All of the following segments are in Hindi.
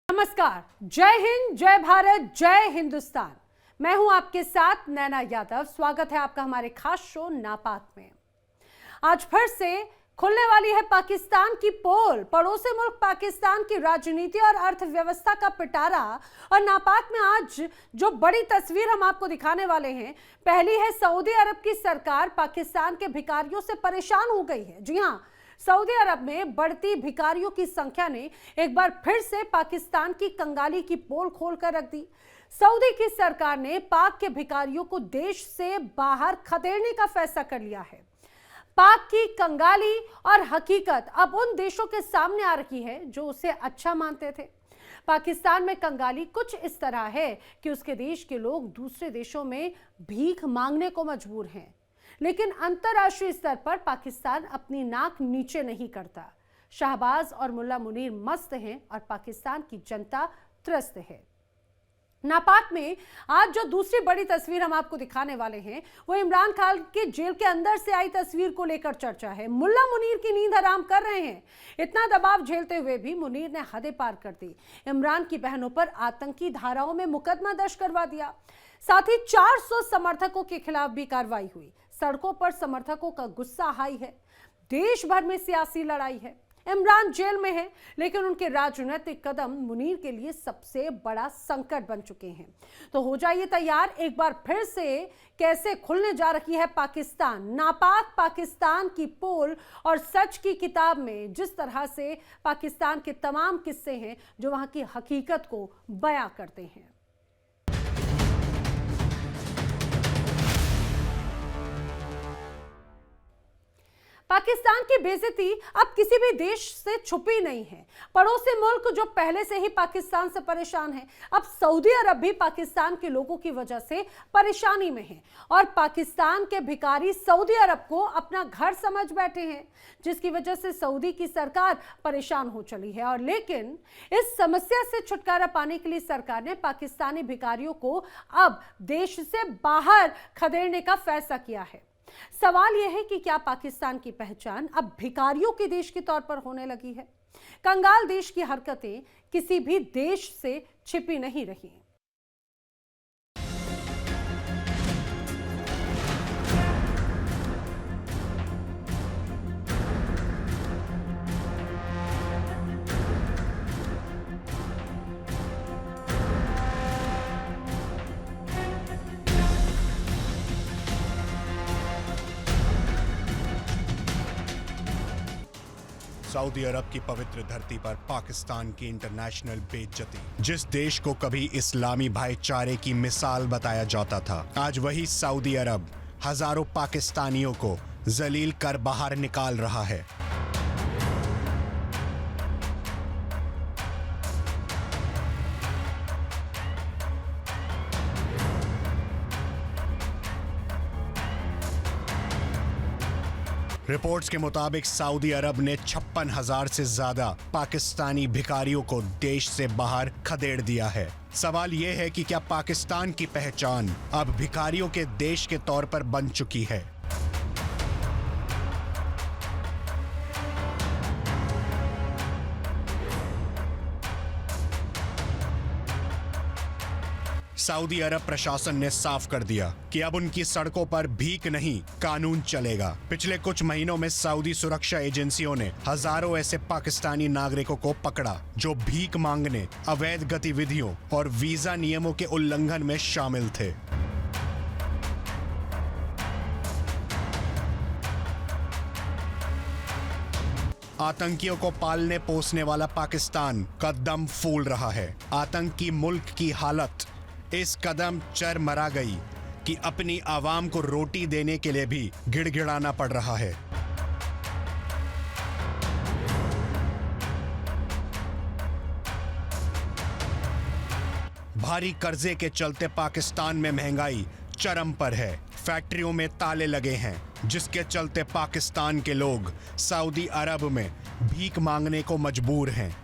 नमस्कार, जय हिंद, जय भारत, जय हिंदुस्तान। मैं हूं आपके साथ नैना यादव। स्वागत है आपका हमारे खास शो नापाक में। आज फिर से खुलने वाली है पाकिस्तान की पोल। पड़ोसी मुल्क पाकिस्तान की राजनीति और अर्थव्यवस्था का पिटारा। और नापाक में आज जो बड़ी तस्वीर हम आपको दिखाने वाले हैं, पहली है सऊदी अरब की सरकार पाकिस्तान के भिखारियों से परेशान हो गई है। जी हां, सऊदी अरब में बढ़ती भिखारियों की संख्या ने एक बार फिर से पाकिस्तान की कंगाली की पोल खोलकर रख दी। सऊदी की सरकार ने पाक के भिखारियों को देश से बाहर खदेड़ने का फैसला कर लिया है। पाक की कंगाली और हकीकत अब उन देशों के सामने आ रही है जो उसे अच्छा मानते थे। पाकिस्तान में कंगाली कुछ इस तरह है कि उसके देश के लोग दूसरे देशों में भीख मांगने को मजबूर हैं, लेकिन अंतर्राष्ट्रीय स्तर पर पाकिस्तान अपनी नाक नीचे नहीं करता। शहबाज और मुल्ला मुनीर मस्त हैं और पाकिस्तान की जनता त्रस्त है। नापाक में आज जो दूसरी बड़ी तस्वीर हम आपको दिखाने वाले हैं, वो इमरान खान के जेल के अंदर से आई तस्वीर को लेकर चर्चा है। मुल्ला मुनीर की नींद हराम कर रहे हैं। इतना दबाव झेलते हुए भी मुनीर ने हदें पार कर दी। इमरान की बहनों पर आतंकी धाराओं में मुकदमा दर्ज करवा दिया। साथ ही 400 समर्थकों के खिलाफ भी कार्रवाई हुई। सड़कों पर समर्थकों का गुस्सा हाई है। देश भर में सियासी लड़ाई है। इमरान जेल में है, लेकिन उनके राजनीतिक कदम मुनीर के लिए सबसे बड़ा संकट बन चुके हैं। तो हो जाइए तैयार, एक बार फिर से कैसे खुलने जा रही है पाकिस्तान। नापाक पाकिस्तान की पोल और सच की किताब में जिस तरह से पाकिस्तान के तमाम किस्से हैं जो वहां की हकीकत को बयां करते हैं। पाकिस्तान की बेइज्जती अब किसी भी देश से छुपी नहीं है। पड़ोसी मुल्क जो पहले से ही पाकिस्तान से परेशान है, अब सऊदी अरब भी पाकिस्तान के लोगों की वजह से परेशानी में है। और पाकिस्तान के भिखारी सऊदी अरब को अपना घर समझ बैठे हैं, जिसकी वजह से सऊदी की सरकार परेशान हो चली है। और लेकिन इस समस्या से छुटकारा पाने के लिए सरकार ने पाकिस्तानी भिखारियों को अब देश से बाहर खदेड़ने का फैसला किया है। सवाल यह है कि क्या पाकिस्तान की पहचान अब भिखारियों के देश के तौर पर होने लगी है? कंगाल देश की हरकतें किसी भी देश से छिपी नहीं रही। सऊदी अरब की पवित्र धरती पर पाकिस्तान की इंटरनेशनल बेइज्जती। जिस देश को कभी इस्लामी भाईचारे की मिसाल बताया जाता था, आज वही सऊदी अरब हजारों पाकिस्तानियों को जलील कर बाहर निकाल रहा है। रिपोर्ट्स के मुताबिक सऊदी अरब ने 56,000 से ज्यादा पाकिस्तानी भिखारियों को देश से बाहर खदेड़ दिया है। सवाल यह है कि क्या पाकिस्तान की पहचान अब भिखारियों के देश के तौर पर बन चुकी है? सऊदी अरब प्रशासन ने साफ कर दिया कि अब उनकी सड़कों पर भीख नहीं, कानून चलेगा। पिछले कुछ महीनों में सऊदी सुरक्षा एजेंसियों ने हजारों ऐसे पाकिस्तानी नागरिकों को पकड़ा जो भीख मांगने, अवैध गतिविधियों और वीजा नियमों के उल्लंघन में शामिल थे। आतंकियों को पालने पोसने वाला पाकिस्तान का दम फूल रहा है। आतंकी मुल्क की हालत इस कदम चरमरा गई कि अपनी आवाम को रोटी देने के लिए भी गिड़गिड़ाना पड़ रहा है। भारी कर्जे के चलते पाकिस्तान में महंगाई चरम पर है। फैक्ट्रियों में ताले लगे हैं, जिसके चलते पाकिस्तान के लोग सऊदी अरब में भीख मांगने को मजबूर हैं।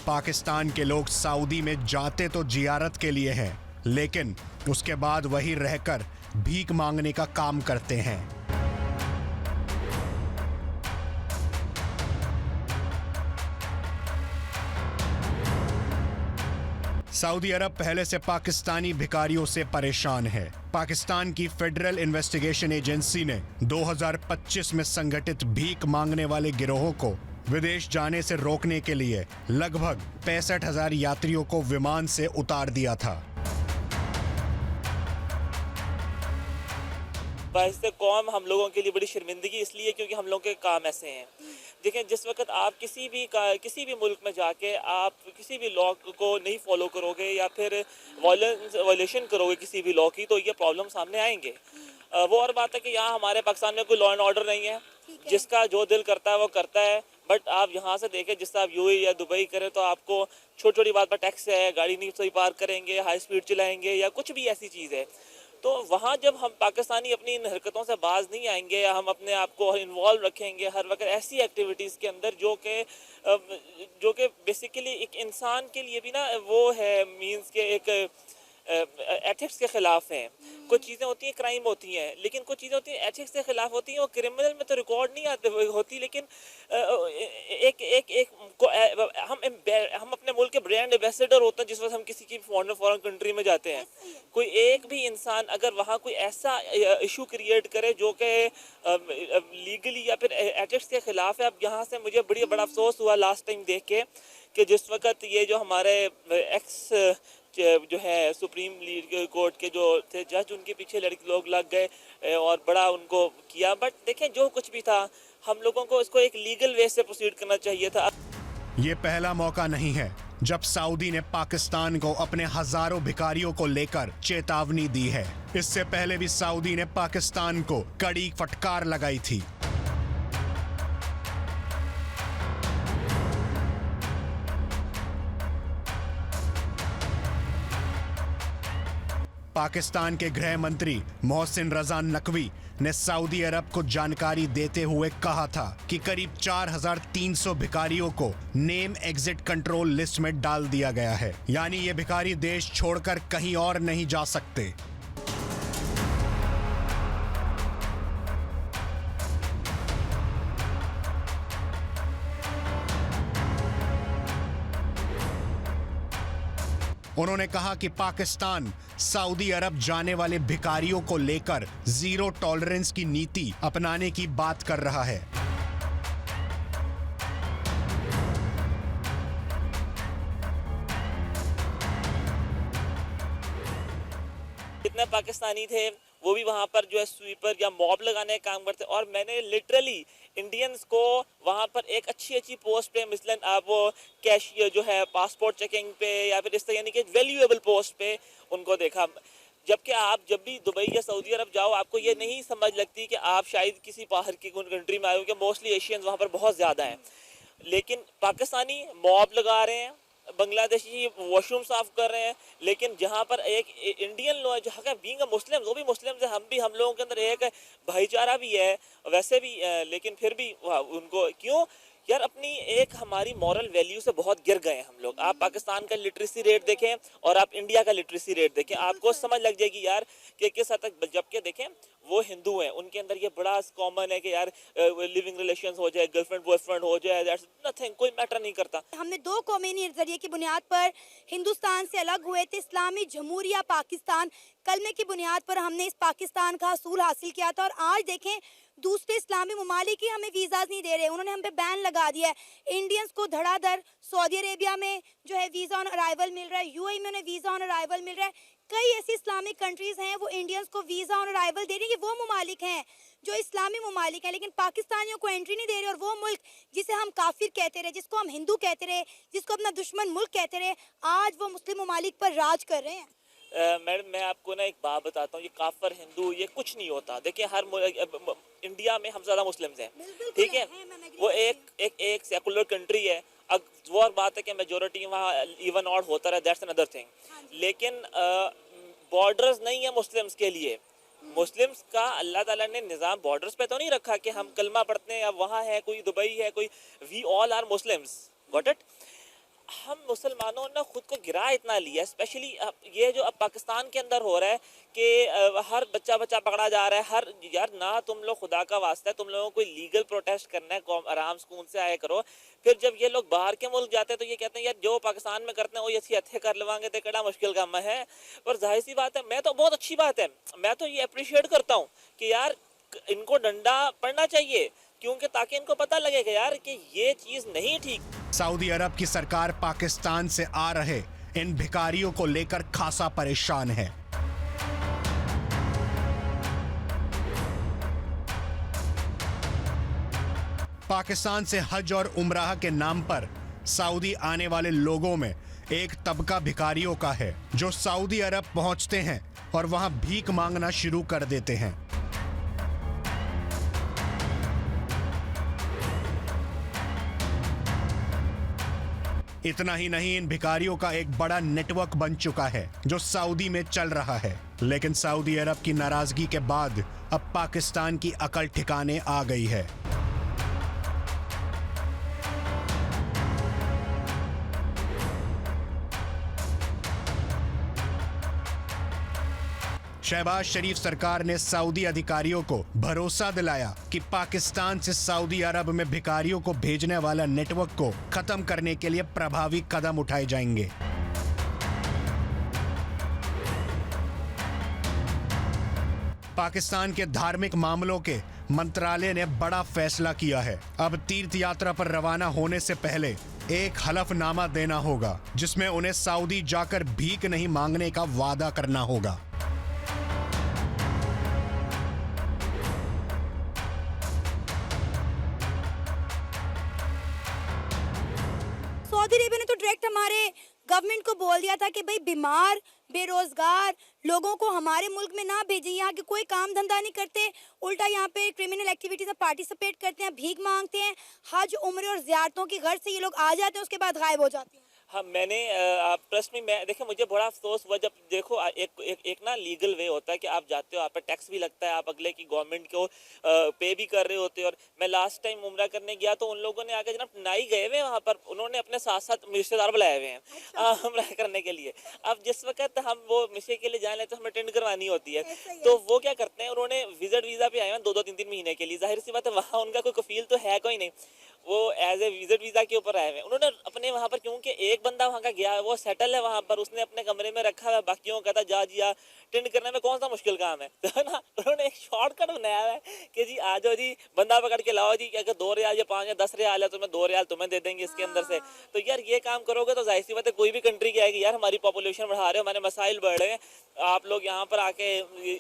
पाकिस्तान के लोग सऊदी में जाते तो जियारत के लिए हैं, लेकिन उसके बाद वहीं रहकर भीख मांगने का काम करते हैं। सऊदी अरब पहले से पाकिस्तानी भिखारियों से परेशान है। पाकिस्तान की फेडरल इन्वेस्टिगेशन एजेंसी ने 2025 में संगठित भीख मांगने वाले गिरोहों को विदेश जाने से रोकने के लिए लगभग 65,000 यात्रियों को विमान से उतार दिया था। बाइस कौम हम लोगों के लिए बड़ी शर्मिंदगी इसलिए क्योंकि हम लोगों के काम ऐसे हैं। देखें, जिस वक्त आप किसी भी मुल्क में जाके आप किसी भी लॉ को नहीं फॉलो करोगे या फिर वायलेशन करोगे किसी भी लॉ की, तो ये प्रॉब्लम सामने आएंगे। वो और बात है कि यहाँ हमारे पाकिस्तान में कोई लॉ एंड ऑर्डर नहीं है, जिसका जो दिल करता है वो करता है। बट आप यहाँ से देखें, जिस आप यूएई या दुबई करें तो आपको छोटी छोटी बात पर टैक्स है, गाड़ी नहीं सही पार्क करेंगे, हाई स्पीड चलाएंगे या कुछ भी ऐसी चीज़ है। तो वहाँ जब हम पाकिस्तानी अपनी इन हरकतों से बाज नहीं आएंगे या हम अपने आप को इन्वॉल्व रखेंगे हर वक्त ऐसी एक्टिविटीज़ के अंदर जो कि बेसिकली एक इंसान के लिए भी ना वो है मींस के एक एथिक्स के ख़िलाफ़ हैं। कुछ चीज़ें होती हैं क्राइम होती हैं, लेकिन कुछ चीज़ें होती हैं एथिक्स के ख़िलाफ़ होती हैं। वो क्रिमिनल में तो रिकॉर्ड नहीं आते होती, लेकिन हम अपने मुल्क के ब्रांड एम्बेसडर होते हैं जिस वक्त हम किसी की फॉरेन कंट्री में जाते हैं। कोई एक भी इंसान अगर वहाँ कोई ऐसा इशू क्रिएट करे जो कि लीगली या फिर एथिक्स के ख़िलाफ़ है। अब यहाँ से मुझे बड़ा अफसोस हुआ लास्ट टाइम देख के कि जिस वक्त ये जो हमारे एक्स जो है सुप्रीम कोर्ट के जो थे जज, उनके पीछे लड़के लोग लग गए और बड़ा उनको किया। बट देखें, जो कुछ भी था हम लोगों को इसको एक लीगल वे से प्रोसीड करना चाहिए था। ये पहला मौका नहीं है जब सऊदी ने पाकिस्तान को अपने हजारों भिखारियों को लेकर चेतावनी दी है। इससे पहले भी सऊदी ने पाकिस्तान को कड़ी फटकार लगाई थी। पाकिस्तान के गृह मंत्री मोहसिन रजा नकवी ने सऊदी अरब को जानकारी देते हुए कहा था कि करीब 4,300 भिखारियों को नेम एग्जिट कंट्रोल लिस्ट में डाल दिया गया है, यानी ये भिखारी देश छोड़कर कहीं और नहीं जा सकते। उन्होंने कहा कि पाकिस्तान सऊदी अरब जाने वाले भिखारियों को लेकर जीरो टॉलरेंस की नीति अपनाने की बात कर रहा है। जितने पाकिस्तानी थे वो भी वहाँ पर जो है स्वीपर या मॉब लगाने का काम करते, और मैंने लिटरली इंडियंस को वहाँ पर एक अच्छी पोस्ट पे मिसलन आप वो कैशियर जो है पासपोर्ट चेकिंग पे या फिर इस तरह यानी कि वैल्यूएबल पोस्ट पे उनको देखा। जबकि आप जब भी दुबई या सऊदी अरब जाओ आपको ये नहीं समझ लगती कि आप शायद किसी बाहर की कंट्री में आए हो, कि मोस्टली एशियंस वहाँ पर बहुत ज़्यादा हैं। लेकिन पाकिस्तानी मॉब लगा रहे हैं, बांग्लादेशी वॉशरूम साफ कर रहे हैं, लेकिन जहाँ पर एक इंडियन लोग जो है बीइंग मुस्लिम, वो भी मुस्लिम है, हम लोगों के अंदर एक भाईचारा भी है वैसे भी, लेकिन फिर भी उनको क्यों यार अपनी एक हमारी मॉरल वैल्यू से बहुत गिर गए हैं हम लोग। आप पाकिस्तान का लिटरेसी रेट देखें और आप इंडिया का लिटरेसी रेट देखें, आपको समझ लग जाएगी यार कि किस हद तक। जबकि देखें वो हिंदू हैं, उनके अंदर ये बड़ा कॉमन है कि यार लिविंग रिलेशंस हो जाए, गर्लफ्रेंड बॉयफ्रेंड हो जाए, दैट्स नथिंग, कोई मैटर नहीं करता। हमने दो कौमी नजरिए की बुनियाद पर हिंदुस्तान से अलग हुए थे, इस्लामी जमहूरिया पाकिस्तान कलमे की बुनियाद पर हमने इस पाकिस्तान का असूल हासिल किया था। और आज देखें दूसरे इस्लामी ममालिक ही हमें वीज़ाज नहीं दे रहे, उन्होंने हम पे बैन लगा दिया है। इंडियंस को धड़ाधड़ सऊदी अरेबिया में जो है वीज़ा ऑन अराइवल मिल रहा है, यूएई में उन्हें वीज़ा ऑन अराइवल मिल रहा है। कई ऐसी इस्लामिक कंट्रीज़ हैं वो इंडियंस को वीज़ा ऑन अराइवल दे रही है। वो ममालिक हैं जो इस्लामी ममालिक हैं, लेकिन पाकिस्तानियों को एंट्री नहीं दे रहे। और वो मुल्क जिसे हम काफिर कहते रहे, जिसको हम हिंदू कहते रहे, जिसको अपना दुश्मन मुल्क कहते रहे, आज वो मुस्लिम ममालिक पर राज कर रहे हैं। मैडम मैं आपको ना एक बात बताता हूँ, ये काफर हिंदू ये कुछ नहीं होता। देखिए हर इंडिया में हम ज़्यादा मुस्लिम्स हैं, ठीक है, वो एक सेकुलर कंट्री है। अब वो और बात है कि मेजोरिटी वहाँ इवन ऑड होता रहा, दैट्स अनदर थिंग। लेकिन बॉर्डर्स नहीं है मुस्लिम्स के लिए। मुस्लिम्स का अल्लाह ताला ने निज़ाम बॉर्डर्स पे तो नहीं रखा कि हम कलमा पढ़ते हैं, अब वहाँ है कोई दुबई है कोई, we all are Muslims, got it. हम मुसलमानों ने खुद को गिरा इतना लिया, स्पेशली ये जो अब पाकिस्तान के अंदर हो रहा है कि हर बच्चा पकड़ा जा रहा है। हर यार ना, तुम लोग खुदा का वास्ता है, तुम लोगों को लीगल प्रोटेस्ट करना है, आराम सुकून से आया करो। फिर जब ये लोग बाहर के मुल्क जाते हैं तो ये कहते हैं यार जो पाकिस्तान में करते हैं वो ये अच्छे कर लवांगे तो कड़ा मुश्किल काम है। पर जाहिर सी बात है, मैं तो बहुत अच्छी बात है, मैं तो ये अप्रिशिएट करता हूँ कि यार इनको डंडा पड़ना चाहिए, क्योंकि ताकि इनको पता लगेगा यार कि ये चीज़ नहीं ठीक। सऊदी अरब की सरकार पाकिस्तान से आ रहे इन भिखारियों को लेकर खासा परेशान है। पाकिस्तान से हज और उम्राह के नाम पर सऊदी आने वाले लोगों में एक तबका भिखारियों का है जो सऊदी अरब पहुंचते हैं और वहां भीख मांगना शुरू कर देते हैं। इतना ही नहीं, इन भिखारियों का एक बड़ा नेटवर्क बन चुका है जो सऊदी में चल रहा है। लेकिन सऊदी अरब की नाराजगी के बाद अब पाकिस्तान की अकल ठिकाने आ गई है। शहबाज शरीफ सरकार ने सऊदी अधिकारियों को भरोसा दिलाया कि पाकिस्तान से सऊदी अरब में भिखारियों को भेजने वाला नेटवर्क को खत्म करने के लिए प्रभावी कदम उठाए जाएंगे। पाकिस्तान के धार्मिक मामलों के मंत्रालय ने बड़ा फैसला किया है। अब तीर्थ यात्रा पर रवाना होने से पहले एक हलफनामा देना होगा जिसमें उन्हें सऊदी जाकर भीख नहीं मांगने का वादा करना होगा। सऊदी अरेबिया ने तो डायरेक्ट हमारे गवर्नमेंट को बोल दिया था कि भाई बीमार बेरोजगार लोगों को हमारे मुल्क में ना भेजें, यहाँ के कोई काम धंधा नहीं करते, उल्टा यहाँ पे क्रिमिनल एक्टिविटीज में पार्टिसिपेट करते हैं, भीख मांगते हैं, हज उम्र और ज़ियारतों की गर्ज से ये लोग आ जाते हैं, उसके बाद गायब हो जाते हैं। हाँ, मैंने ट्रस्ट में, मैं देखिए मुझे बड़ा अफसोस हुआ जब देखो एक ना लीगल वे होता है कि आप जाते हो, आप पे टैक्स भी लगता है, आप अगले की गवर्नमेंट को पे भी कर रहे होते हो। और मैं लास्ट टाइम उम्रा करने गया तो उन लोगों ने आके जनाब नाई गए हुए वहाँ पर, उन्होंने अपने साथ साथ रिश्तेदार बुलाए हुए हैं उम्रा करने के लिए। अब जिस वक्त हम वो मिशे के लिए जाने तो हमें अटेंड करवानी होती है, तो वो क्या करते हैं, उन्होंने विजिट वीज़ा पे आए हैं 2-3 महीने के लिए। जाहिर सी बात है वहाँ उनका कोई कफील तो है कोई नहीं, वो एज ए विजिट वीज़ा के ऊपर आए हुए हैं। उन्होंने अपने वहाँ पर, क्योंकि एक बंदा वहाँ का गया वो सेटल है वहाँ पर, उसने अपने कमरे में रखा है, बाकियों का था जा जिया टेंड करने में कौन सा मुश्किल काम है, तो ना उन्होंने एक शॉर्टकट बनाया है कि जी आ जाओ जी, बंदा पकड़ के लाओ जी, अगर 2 रियाल या 5 या 10 रियाल है तो मैं 2 रियाल तुम्हें दे देंगे इसके अंदर से। तो यार ये काम करोगे तो जाहिर सी बात है कोई भी कंट्री की आएगी, यार हमारी पॉपुलेशन बढ़ा रहे हो, हमारे मसाइल बढ़ रहे हैं, आप लोग यहाँ पर आके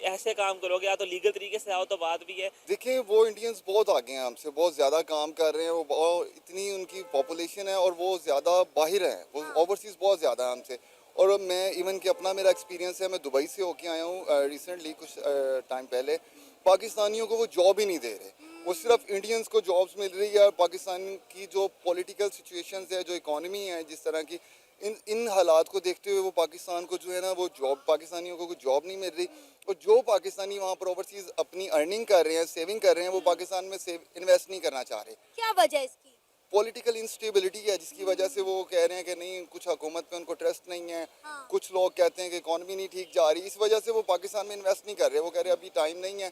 ऐसे काम करोगे, या तो लीगल तरीके से आओ तो बात भी है। देखिए वो इंडियंस बहुत आगे हैं हमसे, बहुत ज़्यादा काम कर रहे हैं, वो इतनी उनकी पॉपुलेशन है और वो ज़्यादा बाहर हैं, वो ओवरसीज़ बहुत ज़्यादा है हमसे। और मैं इवन कि अपना मेरा एक्सपीरियंस है, मैं दुबई से होके आया हूँ रिसेंटली कुछ टाइम पहले। पाकिस्तानियों को वो जॉब ही नहीं दे रहे, वो सिर्फ इंडियंस को जॉब्स मिल रही है। पाकिस्तान की जो पॉलिटिकल सिचुएशंस है, जो इकॉनमी है जिस तरह की, इन हालात को देखते हुए वो पाकिस्तान को जो है ना, वो जॉब, पाकिस्तानियों को कोई जॉब नहीं मिल रही। और जो पाकिस्तानी वहाँ पर ओवरसीज़ अपनी अर्निंग कर रहे हैं, सेविंग कर रहे हैं, वो पाकिस्तान में इन्वेस्ट नहीं करना चाह रहे। क्या वजह है इसकी? पॉलिटिकल इंस्टेबिलिटी है जिसकी वजह से वो कह रहे हैं कि नहीं, कुछ हुकूमत पे उनको ट्रस्ट नहीं है। कुछ लोग कहते हैं कि इकॉनमी नहीं ठीक जा रही, इस वजह से वो पाकिस्तान में इन्वेस्ट नहीं कर रहे। वो कह रहे हैं अभी टाइम नहीं है,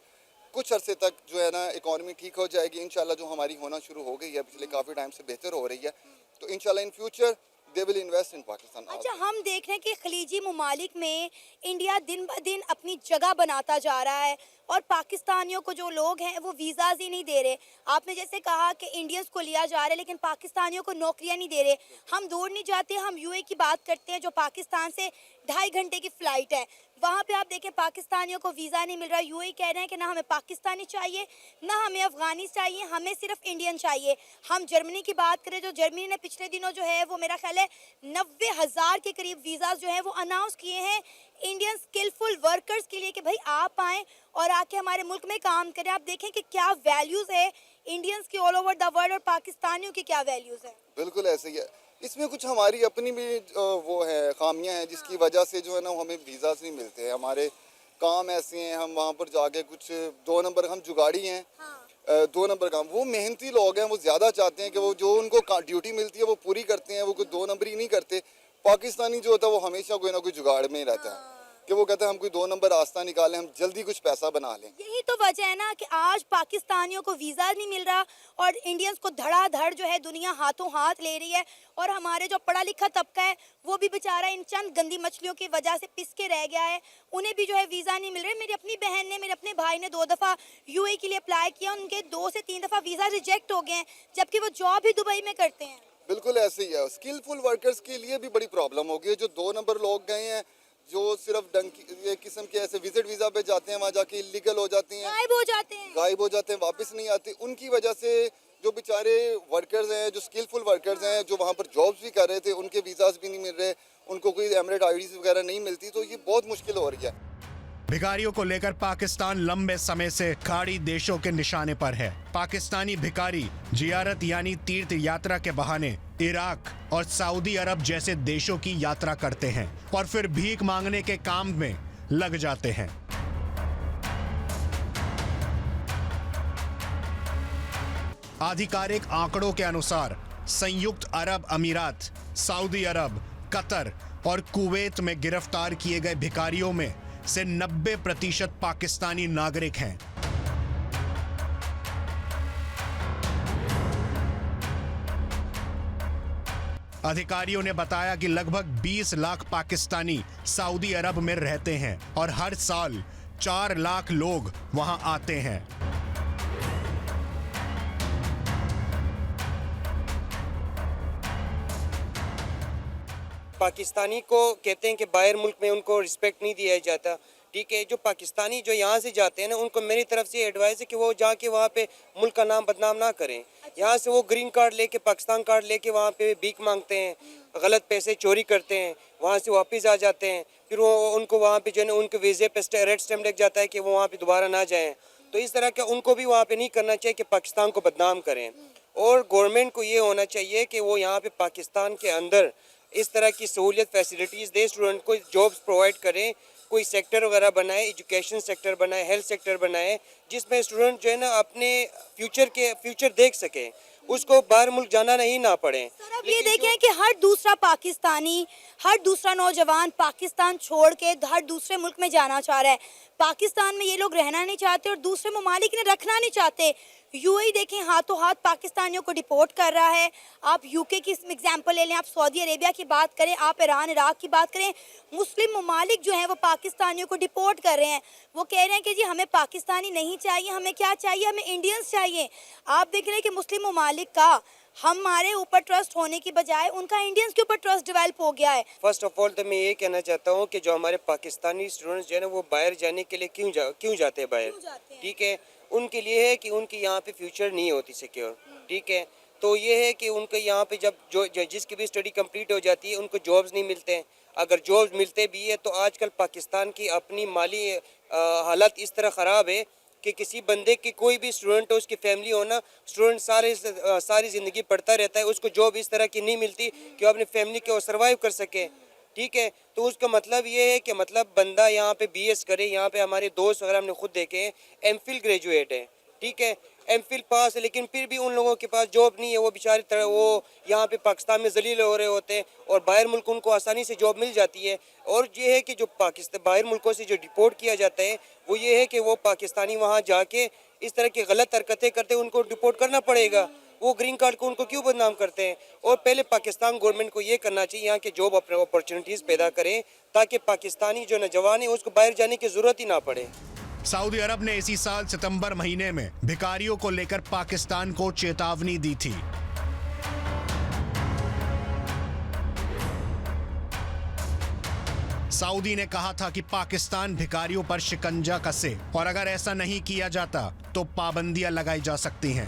कुछ अरसे तक जो है ना इकॉनमी ठीक हो जाएगी इंशाल्लाह, जो हमारी होना शुरू हो गई है पिछले काफ़ी टाइम से बेहतर हो रही है, तो इंशाल्लाह in future they will invest in Pakistan. अच्छा, हम देख रहे हैं कि खलीजी ममालिक में इंडिया दिन ब दिन अपनी जगह बनाता जा रहा है और पाकिस्तानियों को जो लोग हैं वो वीज़ाज़ ही नहीं दे रहे। आपने जैसे कहा कि इंडियंस को लिया जा रहा है लेकिन पाकिस्तानियों को नौकरियां नहीं दे रहे। हम दूर नहीं जाते, हम यूए की बात करते हैं जो पाकिस्तान से 2.5 घंटे की फ़्लाइट है, वहाँ पे आप देखें पाकिस्तानियों को वीज़ा नहीं मिल रहा। यूए कह रहे हैं कि ना हमें पाकिस्तानी चाहिए, ना हमें अफ़गानी चाहिए, हमें सिर्फ इंडियन चाहिए। हम जर्मनी की बात करें, जो जर्मनी ने पिछले दिनों जो है वो मेरा ख्याल है 90,000 के करीब वीज़ाज़ जो है वो अनाउंस किए हैं इंडियन स्किलफुल वर्कर्स के लिए कि भाई आप आएँ और आके हमारे मुल्क में काम करें। आप देखें कि क्या वैल्यूज़ है इंडियंस की ऑल ओवर द वर्ल्ड और पाकिस्तानियों की क्या वैल्यूज़ है। बिल्कुल ऐसे ही है, इसमें कुछ हमारी अपनी भी वो है खामियां हैं जिसकी वजह से जो है ना हमें वीज़ास नहीं मिलते हैं। हमारे काम ऐसे हैं, हम वहाँ पर जाके कुछ 2 नंबर हम जुगाड़ी हैं। 2 नंबर काम, वो मेहनती लोग हैं, वो ज़्यादा चाहते हैं कि वो जो उनको ड्यूटी मिलती है वो पूरी करते हैं, वो कोई 2 नंबरी नहीं करते। पाकिस्तानी जो होता है वो हमेशा कोई ना कोई जुगाड़ में ही रहता है कि वो कहते हैं हम कोई 2 नंबर रास्ता निकालें, हम जल्दी कुछ पैसा बना लें। यही तो वजह है ना कि आज पाकिस्तानियों को वीज़ा नहीं मिल रहा और इंडियंस को धड़ाधड़ जो है दुनिया हाथों हाथ ले रही है, और हमारे जो पढ़ा लिखा तबका है वो भी बेचारा इन चंद गंदी मछलियों की वजह से पिस के रह गया है। उन्हें भी जो है वीज़ा नहीं मिल रहे। मेरी अपनी बहन ने, मेरे अपने भाई ने 2 दफ़ा यूएई के लिए अप्लाई किया, उनके 2 से 3 दफ़ा वीज़ा रिजेक्ट हो गए हैं, जबकि वो जॉब ही दुबई में करते हैं। बिल्कुल ऐसे ही है। स्किलफुल वर्कर्स के लिए भी बड़ी प्रॉब्लम हो गई है। जो 2 नंबर लोग गए हैं, जो सिर्फ ये किस्म के ऐसे विजिट वीज़ा पे जाते हैं, वहाँ जाके इलीगल हो जाते हैं, गायब हो जाते हैं, वापस नहीं आते। उनकी वजह से जो बेचारे वर्कर्स हैं, जो स्किलफुल वर्कर्स हैं, जो वहाँ पर जॉब्स भी कर रहे थे, उनके वीज़ाज भी नहीं मिल रहे, उनको कोई एमरेट आईडीज़ वगैरह नहीं मिलती, तो ये बहुत मुश्किल हो रही है। भिखारियों को लेकर पाकिस्तान लंबे समय से खाड़ी देशों के निशाने पर है। पाकिस्तानी भिखारी जियारत यानी तीर्थ यात्रा के बहाने इराक और सऊदी अरब जैसे देशों की यात्रा करते हैं और फिर भीख मांगने के काम में लग जाते हैं। आधिकारिक आंकड़ों के अनुसार संयुक्त अरब अमीरात, सऊदी अरब, कतर और कुवैत में गिरफ्तार किए गए भिखारियों में से 90% पाकिस्तानी नागरिक हैं। अधिकारियों ने बताया कि लगभग 20 लाख पाकिस्तानी सऊदी अरब में रहते हैं और हर साल 4 लाख लोग वहां आते हैं। पाकिस्तानी को कहते हैं कि बाहर मुल्क में उनको रिस्पेक्ट नहीं दिया जाता। ठीक है, जो पाकिस्तानी जो यहाँ से जाते हैं ना, उनको मेरी तरफ से एडवाइस है कि वो जाके वहाँ पे मुल्क का नाम बदनाम ना करें। यहाँ से वो ग्रीन कार्ड लेके, पाकिस्तान कार्ड लेके वहाँ पे भीख मांगते हैं, गलत पैसे चोरी करते हैं, वहाँ से वापस आ जाते हैं, फिर वो उनको वहाँ पे जो है ना उनके वीज़े पे रेड स्टैम्प लग जाता है कि वो वहाँ पे दोबारा ना जाएँ। तो इस तरह का उनको भी वहाँ पे नहीं करना चाहिए कि पाकिस्तान को बदनाम करें। और गवर्नमेंट को ये होना चाहिए कि वो यहाँ पे पाकिस्तान के अंदर इस तरह की सहूलियत फैसिलिटीज़ दे, स्टूडेंट को जॉब्स प्रोवाइड करें, कोई सेक्टर वगैरह बनाए, एजुकेशन सेक्टर बनाए, हेल्थ सेक्टर बनाए, जिसमें स्टूडेंट जो है ना अपने फ्यूचर देख सके, उसको बाहर मुल्क जाना नहीं ना पड़े। सर, अब ये देखें कि हर दूसरा पाकिस्तानी, हर दूसरा नौजवान पाकिस्तान छोड़ के हर दूसरे मुल्क में जाना चाह रहा है। पाकिस्तान में ये लोग रहना नहीं चाहते और दूसरे ममालिक ने रखना नहीं चाहते। यूएई देखें हाथों हाथ पाकिस्तानियों को डिपोर्ट कर रहा है। आप यूके की एग्जांपल ले लें, आप सऊदी अरेबिया की बात करें, आप ईरान इराक की बात करें, मुस्लिम ममालिक जो हैं वो पाकिस्तानियों को डिपोर्ट कर रहे हैं। वो कह रहे हैं कि जी हमें पाकिस्तानी नहीं चाहिए, हमें क्या चाहिए, हमें इंडियंस चाहिए। आप देख रहे हैं कि मुस्लिम ममालिक का हमारे ऊपर ट्रस्ट होने की बजाय उनका इंडियंस के ऊपर ट्रस्ट डेवलप हो गया है। फर्स्ट ऑफ ऑल तो मैं ये कहना चाहता हूँ कि जो हमारे पाकिस्तानी स्टूडेंट्स जो है ना वो बाहर जाने के लिए क्यों जाते हैं बाहर, ठीक है, उनके लिए है कि उनके यहाँ पे फ्यूचर नहीं होती सिक्योर। ठीक है, तो ये है कि उनके यहाँ पे जब जिसकी भी स्टडी कंप्लीट हो जाती है उनको जॉब्स नहीं मिलते हैं। अगर जॉब्स मिलते भी है तो आजकल पाकिस्तान की अपनी माली हालत इस तरह ख़राब है कि किसी बंदे की कोई भी स्टूडेंट हो, उसकी फैमिली हो ना, स्टूडेंट सारी ज़िंदगी पढ़ता रहता है, उसको जॉब इस तरह की नहीं मिलती कि वो अपनी फैमिली को सर्वाइव कर सके। ठीक है, तो उसका मतलब ये है कि मतलब बंदा यहाँ पे बीएस करे। यहाँ पे हमारे दोस्त वगैरह हमने खुद देखे हैं, एमफिल ग्रेजुएट है, ठीक है, एमफिल पास है, लेकिन फिर भी उन लोगों के पास जॉब नहीं है। वो बेचारे तरह वो यहाँ पे पाकिस्तान में जलील हो रहे होते हैं और बाहर मुल्क उनको आसानी से जॉब मिल जाती है। और ये है कि जो पाकिस्तान बाहर मुल्कों से जो डिपोर्ट किया जाता है वो ये है कि वो पाकिस्तानी वहाँ जाके इस तरह की गलत हरकतें करते हैं, उनको डिपोर्ट करना पड़ेगा। वो ग्रीन कार्ड को उनको क्यों बदनाम करते हैं? और पहले पाकिस्तान गवर्नमेंट को ये करना चाहिए यहाँ के जॉब अपॉर्चुनिटीज़ पैदा करें ताकि पाकिस्तानी जो नौजवान है उसको बाहर जाने की ज़रूरत ही ना पड़े। सऊदी अरब ने इसी साल सितंबर महीने में भिखारियों को लेकर पाकिस्तान को चेतावनी दी थी। सऊदी ने कहा था कि पाकिस्तान भिखारियों पर शिकंजा कसे और अगर ऐसा नहीं किया जाता तो पाबंदियां लगाई जा सकती हैं।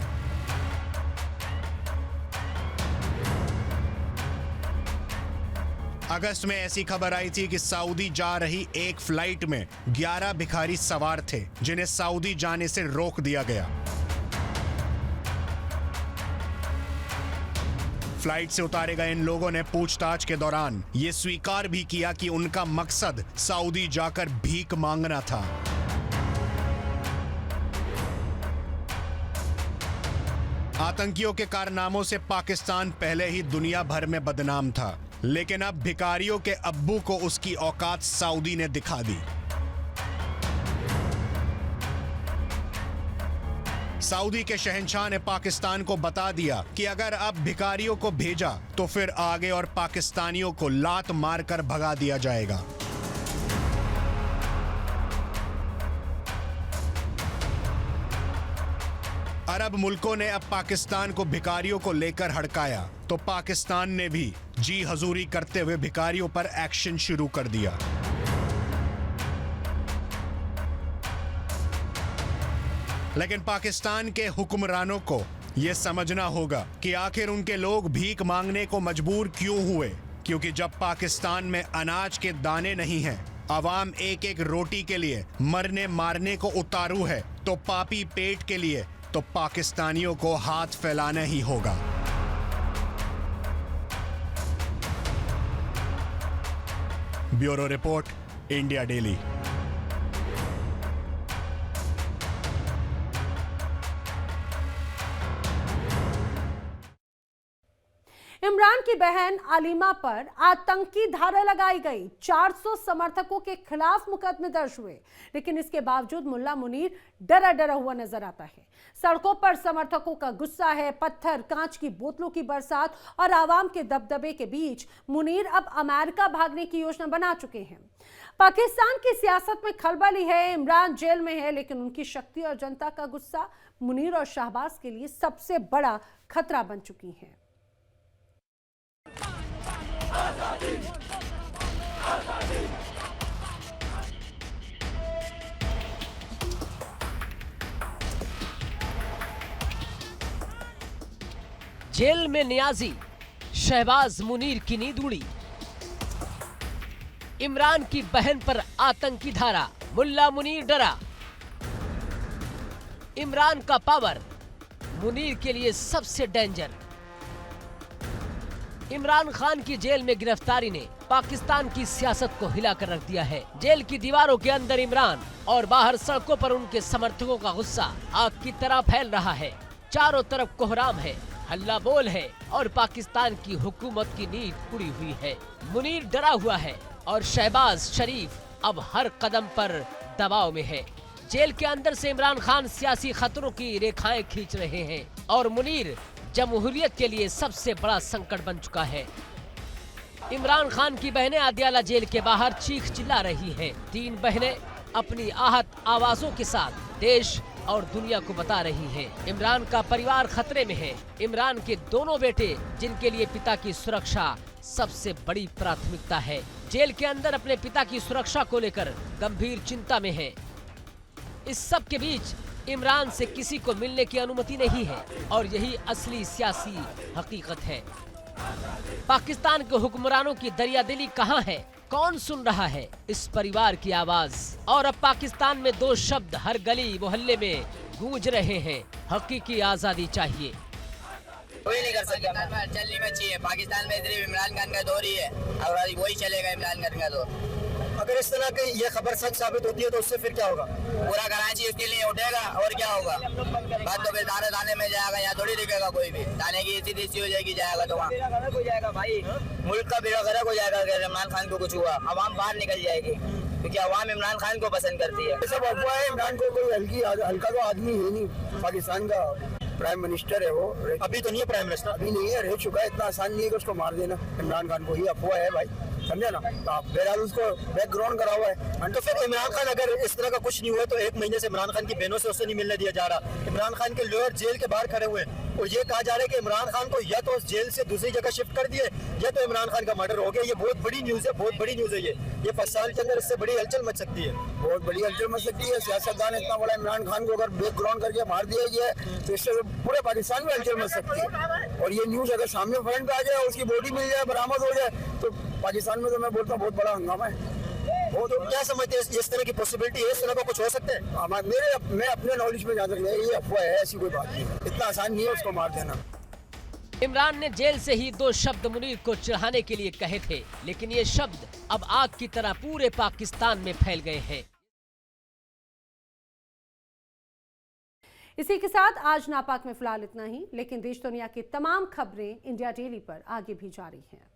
अगस्त में ऐसी खबर आई थी कि सऊदी जा रही एक फ्लाइट में 11 भिखारी सवार थे जिन्हें सऊदी जाने से रोक दिया गया। फ्लाइट से उतारे गए इन लोगों ने पूछताछ के दौरान ये स्वीकार भी किया कि उनका मकसद सऊदी जाकर भीख मांगना था। आतंकियों के कारनामों से पाकिस्तान पहले ही दुनिया भर में बदनाम था, लेकिन अब भिखारियों के अब्बू को उसकी औकात सऊदी ने दिखा दी। सऊदी के शहंशाह ने पाकिस्तान को बता दिया कि अगर अब भिखारियों को भेजा तो फिर आगे और पाकिस्तानियों को लात मारकर भगा दिया जाएगा। अरब मुल्कों ने अब पाकिस्तान को भिखारियों को लेकर हड़काया तो पाकिस्तान ने भी जी हजूरी करते हुए भिखारियों पर एक्शन शुरू कर दिया। लेकिन पाकिस्तान के हुक्मरानों को यह समझना होगा कि आखिर उनके लोग भीख मांगने को मजबूर क्यों हुए, क्योंकि जब पाकिस्तान में अनाज के दाने नहीं हैं, अवाम एक एक रोटी के लिए मरने मारने को उतारू है, तो पापी पेट के लिए तो पाकिस्तानियों को हाथ फैलाना ही होगा। Bureau report, India daily. Imran की बहन आलिमा पर आतंकी धारा लगाई गई। 400 समर्थकों के खिलाफ मुकदमे दर्ज हुए, लेकिन इसके बावजूद मुल्ला मुनीर डरा डरा हुआ नजर आता है। सड़कों पर समर्थकों का गुस्सा है। पत्थर, कांच की बोतलों की बरसात और आवाम के दबदबे के बीच मुनीर अब अमेरिका भागने की योजना बना चुके हैं। पाकिस्तान की सियासत में खलबल ही है। इमरान जेल में है, लेकिन उनकी शक्ति और जनता का गुस्सा मुनीर और शहबाज के लिए सबसे बड़ा खतरा बन चुकी है। जेल में नियाजी, शहबाज मुनीर की नींद उड़ी। इमरान की बहन पर आतंकी धारा, मुल्ला मुनीर डरा। इमरान का पावर, मुनीर के लिए सबसे डेंजर। इमरान खान की जेल में गिरफ्तारी ने पाकिस्तान की सियासत को हिलाकर रख दिया है। जेल की दीवारों के अंदर इमरान और बाहर सड़कों पर उनके समर्थकों का गुस्सा आग की तरह फैल रहा है। चारों तरफ कोहराम है, हल्ला बोल है और पाकिस्तान की हुकूमत की नींद उड़ी हुई है। मुनीर डरा हुआ है और शहबाज शरीफ अब हर कदम पर दबाव में है। जेल के अंदर से इमरान खान सियासी खतरों की रेखाएं खींच रहे हैं और मुनीर जमहूरियत के लिए सबसे बड़ा संकट बन चुका है। इमरान खान की बहनें आदियाला जेल के बाहर चीख चिल्ला रही हैं। 3 बहनें अपनी आहत आवाजों के साथ देश और दुनिया को बता रही हैं। इमरान का परिवार खतरे में है। इमरान के दोनों बेटे, जिनके लिए पिता की सुरक्षा सबसे बड़ी प्राथमिकता है, जेल के अंदर अपने पिता की सुरक्षा को लेकर गंभीर चिंता में हैं। इस सब के बीच इमरान से किसी को मिलने की अनुमति नहीं है और यही असली सियासी हकीकत है। पाकिस्तान के हुक्मरानों की दरियादिली कहाँ है? कौन सुन रहा है इस परिवार की आवाज? और अब पाकिस्तान में 2 शब्द हर गली मोहल्ले में गूंज रहे हैं, हकीकी आजादी चाहिए। कोई नहीं कर सकता, चलनी में चाहिए। पाकिस्तान में सिर्फ इमरान खान का दौर ही है और वही चलेगा इमरान खान का दौर। अगर इस तरह की ये खबर सच साबित होती है तो उससे फिर क्या होगा? पूरा कराची उसके लिए उठेगा और क्या होगा? बात तो फिर थाने में जाएगा, यहाँ थोड़ी रुकेगा कोई भी। थाने की स्थिति ऐसी हो जाएगी, जाएगा तो वहाँ हो जाएगा भाई, मुल्क का बेड़ा गर्क हो जाएगा। अगर इमरान खान को कुछ हुआ, अवाम बाहर निकल जाएगी, क्योंकि अवाम इमरान खान को पसंद करती है। सब अफवाह है। इमरान को कोई हल्का तो आदमी है नहीं। पाकिस्तान का प्राइम मिनिस्टर है वो। अभी तो नहीं है प्राइम मिनिस्टर, अभी नहीं है, रह चुका है। इतना आसान नहीं है कि उसको मार देना। इमरान खान को ही अफवाह है भाई, समझे ना? बहरहाल उसको बैकग्राउंड करा हुआ है। तो फिर इमरान खान अगर इस तरह का कुछ नहीं हुआ तो 1 महीने से इमरान खान की बहनों से उससे नहीं मिलने दिया जा रहा। इमरान खान के लॉयर जेल के बाहर खड़े हुए और ये कहा जा रहा है कि इमरान खान को या तो उस जेल से दूसरी जगह शिफ्ट कर दिए या तो इमरान खान का मर्डर हो गया। ये बहुत बड़ी न्यूज है, बहुत बड़ी न्यूज है। ये 5 साल के अंदर इससे बड़ी हलचल मच सकती है, बहुत बड़ी हलचल मच सकती है। सियासतदान इतना बड़ा इमरान खान को अगर बैकग्राउंड करके मार दिया गया है तो इससे पूरे पाकिस्तान में हलचल मच सकती है। और ये न्यूज अगर सामने फ्रंट पे आ जाए, उसकी बॉडी मिल जाए, बरामद हो जाए, तो पाकिस्तान में तो मैं बोलता हूँ बहुत बड़ा हंगामा है। वो तो क्या समझते हैं इस तरह की पॉसिबिलिटी है? इस तरह का कुछ हो सकता है? मैं अपने नॉलेज में ज्यादा नहीं, ये अफवाह है, ऐसी कोई बात नहीं। इतना आसान नहीं है उसको मार देना। इमरान ने जेल से ही 2 शब्द मुनीर को चिढ़ाने के लिए कहे थे, लेकिन ये शब्द अब आग की तरह पूरे पाकिस्तान में फैल गए हैं। इसी के साथ आज नापाक में फिलहाल इतना ही, लेकिन देश दुनिया की तमाम खबरें इंडिया डेली पर आगे भी जारी हैं।